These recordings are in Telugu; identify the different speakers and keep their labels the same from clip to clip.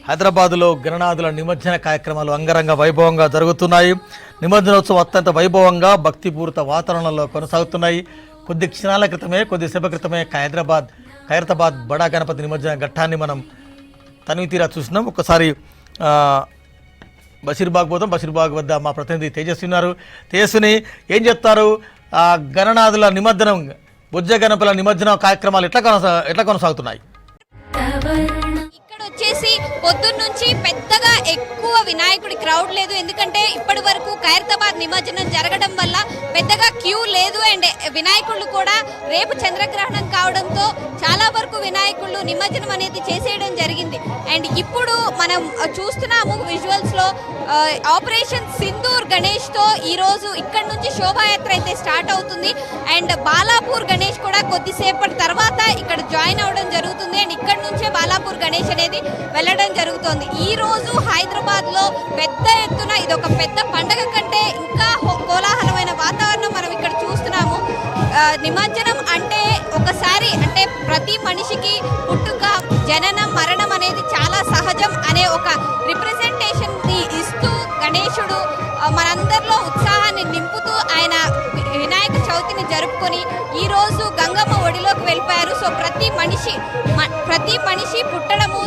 Speaker 1: హైదరాబాద్లో గణనాథుల నిమజ్జన కార్యక్రమాలు అంగరంగ వైభవంగా జరుగుతున్నాయి. నిమజ్జనోత్సవం అత్యంత వైభవంగా భక్తిపూరిత వాతావరణంలో కొనసాగుతున్నాయి. కొద్దిసేపటి క్రితమే ఖైరతాబాద్ బడా గణపతి నిమజ్జన ఘట్టాన్ని మనం తనివి తీరా చూసినాం. ఒక్కసారి బషీర్బాగ్ పోతాం. బషీర్బాగ్ వద్ద మా ప్రతినిధి తేజస్వి ఉన్నారు. తేజస్విని, ఏం చెప్తారు? గణనాథుల నిమజ్జనం, బుజ్జ గణపతుల నిమజ్జన కార్యక్రమాలు ఎట్లా కొనసాగుతున్నాయి?
Speaker 2: ఇక్కడ వచ్చేసి పొద్దున్న నుంచి పెద్దగా ఎక్కువ వినాయకుడి క్రౌడ్ లేదు. ఎందుకంటే ఇప్పటి వరకు ఖైరతాబాద్ నిమజ్జనం జరగడం వల్ల పెద్దగా క్యూ లేదు. అండ్ వినాయకుళ్ళు కూడా రేపు చంద్రగ్రహణం కావడంతో చాలా వరకు వినాయకుళ్ళు నిమజ్జనం అనేది చేసేయడం జరిగింది. అండ్ ఇప్పుడు మనం చూస్తున్నాము విజువల్స్ లో ఆపరేషన్ సింధూర్ గణేష్ తో ఈ రోజు ఇక్కడ నుంచి శోభాయాత్ర అయితే స్టార్ట్ అవుతుంది. అండ్ బాలాపూర్ గణేష్ కూడా కొద్దిసేపటి తర్వాత ఇక్కడ జాయిన్ అవడం జరుగుతుంది. అండ్ ఇక్కడ నుంచే బాలాపూర్ గణేష్ అనేది వెళ్ళడం జరుగుతోంది. ఈ రోజు హైదరాబాద్ లో పెద్ద ఎత్తున ఇది ఒక పెద్ద పండగ కంటే ఇంకా కోలాహలమైన వాతావరణం మనం ఇక్కడ చూస్తున్నాము. నిమజ్జనం అంటే ఒకసారి అంటే ప్రతి మనిషికి పుట్టుక, జననం, మరణం అనేది చాలా సహజం అనే ఒక రిప్రజెంటేషన్ ని ఇస్తూ గణేశుడు మనందరిలో ఉత్సాహాన్ని నింపుతూ ఆయన వినాయక చవితిని జరుపుకొని ఈ రోజు గంగమ్మ ఒడిలోకి వెళ్ళిపోయారు. సో ప్రతి మనిషి పుట్టడము,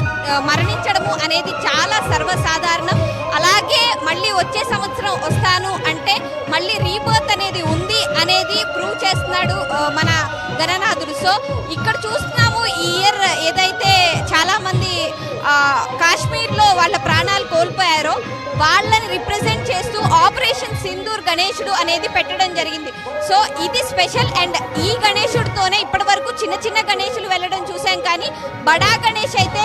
Speaker 2: మరణించడము అనేది చాలా సర్వసాధారణం. అలాగే మళ్ళీ వచ్చే సంవత్సరం వస్తాను అంటే మళ్ళీ రీబర్త్ అనేది ఉంది అనేది ప్రూవ్ చేస్తున్నాడు మన గణనాథుడు. సో ఇక్కడ చూస్తున్నాము ఈ ఇయర్ ఏదైతే చాలా మంది కాశ్మీర్లో వాళ్ళ ప్రాణాలు కోల్పోయారో వాళ్ళని రిప్రజెంట్ చేస్తూ ఆపరేషన్ సింధూర్ గణేశుడు అనేది పెట్టడం జరిగింది. సో ఇది స్పెషల్. అండ్ ఈ గణేశుడితోనే ఇప్పటి వరకు చిన్న చిన్న గణేశులు వెళ్ళడం చూసాం, కానీ బడా గణేష్ అయితే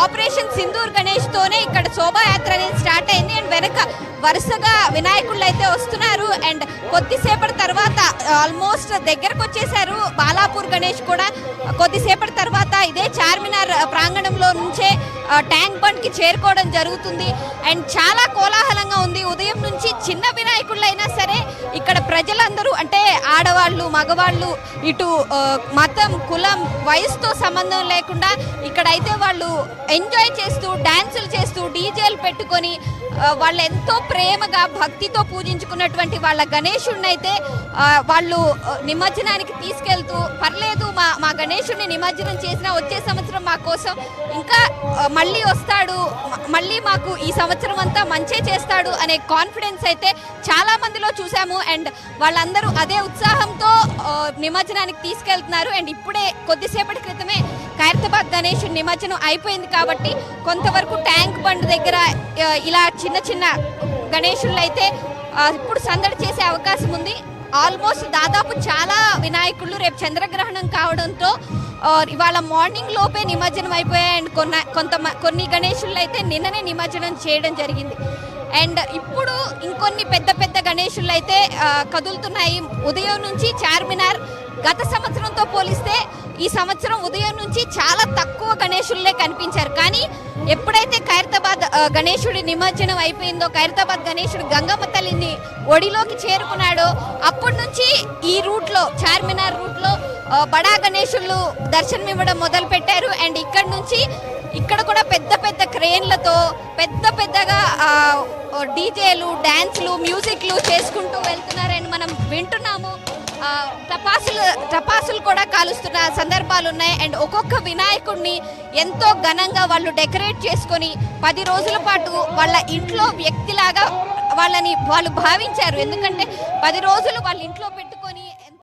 Speaker 2: ఆపరేషన్ సింధూర్ గణేష్ తోనే ఇక్కడ శోభాయాత్ర అనేది స్టార్ట్ అయింది. అండ్ వెనక వరుసగా వినాయకుళ్ళు అయితే వస్తున్నారు. అండ్ కొద్దిసేపటి తర్వాత ఆల్మోస్ట్ దగ్గరకు వచ్చేసారు. బాలాపూర్ గణేష్ కూడా కొద్దిసేపటి తర్వాత ఇదే చార్మినార్ ప్రాంగణంలో నుంచే ట్యాంక్ బండ్ కి చేరుకోవడం జరుగుతుంది. అండ్ చాలా కోలాహలంగా ఉంది. ఉదయం నుంచి చిన్న వినాయకుళ్ళు అయినా సరే ఇక్కడ ప్రజలందరూ అంటే ఆడవాళ్ళు, మగవాళ్ళు, ఇటు మతం, కులం, వయసుతో సంబంధం లేకుండా ఇక్కడైతే వాళ్ళు ఎంజాయ్ చేస్తూ, డాన్సులు చేస్తూ, డీజేలు పెట్టుకొని వాళ్ళు ఎంతో ప్రేమగా భక్తితో పూజించుకున్నటువంటి వాళ్ళ గణేశుడిని అయితే వాళ్ళు నిమజ్జనానికి తీసుకెళ్తూ, పర్లేదు మా గణేశుడిని నిమజ్జనం చేసినా వచ్చే సంవత్సరం మా కోసం ఇంకా మళ్ళీ వస్తాడు, మళ్ళీ మాకు ఈ సంవత్సరం అంతా మంచే చేస్తాడు అనే కాన్ఫిడెన్స్ అయితే చాలా మందిలో చూసాము. అండ్ వాళ్ళందరూ అదే ఉత్సాహంతో నిమజ్జనానికి తీసుకెళ్తున్నారు. అండ్ ఇప్పుడే కొద్దిసేపటి క్రితమే ఖైరతాబాద్ గణేశుడి నిమజ్జనం అయిపోయింది కాబట్టి కొంతవరకు ట్యాంక్ బండ్ దగ్గర ఇలా చిన్న చిన్న గణేశుళ్ళు అయితే ఇప్పుడు సందడి చేసే అవకాశం ఉంది. ఆల్మోస్ట్ దాదాపు చాలా వినాయకుళ్ళు రేపు చంద్రగ్రహణం కావడంతో ఇవాళ మార్నింగ్ లోపే నిమజ్జనం అయిపోయాయి. అండ్ కొన్ని గణేశుళ్ళు అయితే నిన్ననే నిమజ్జనం చేయడం జరిగింది. అండ్ ఇప్పుడు ఇంకొన్ని పెద్ద పెద్ద గణేశుళ్ళు అయితే కదులుతున్నాయి. ఉదయం నుంచి చార్మినార్ గత సంవత్సరంతో పోలిస్తే ఈ సంవత్సరం ఉదయం నుంచి చాలా తక్కువ గణేశుల్లే కనిపించారు. కానీ ఎప్పుడైతే ఖైరతాబాద్ గణేశుడి నిమజ్జనం అయిపోయిందో, ఖైరతాబాద్ గణేశుడు గంగమ్మ తల్లిని ఒడిలోకి చేరుకున్నాడో అప్పటి నుంచి ఈ రూట్లో, చార్మినార్ రూట్లో బడా గణేశుళ్ళు దర్శనం ఇవ్వడం మొదలు పెట్టారు. అండ్ ఇక్కడ నుంచి ఇక్కడ కూడా పెద్ద పెద్ద క్రేన్లతో పెద్దగా డీజేలు, డాన్స్లు, మ్యూజిక్లు చేసుకుంటూ వెళ్తున్నారని మనం వింటున్నాము. టపాసులు కూడా కాలుస్తున్న సందర్భాలు ఉన్నాయి. అండ్ ఒక్కొక్క వినాయకుడిని ఎంతో ఘనంగా వాళ్ళు డెకరేట్ చేసుకొని 10 రోజుల పాటు వాళ్ళ ఇంట్లో వ్యక్తిలాగా వాళ్ళు భావించారు. ఎందుకంటే 10 రోజులు వాళ్ళ ఇంట్లో పెట్టుకొని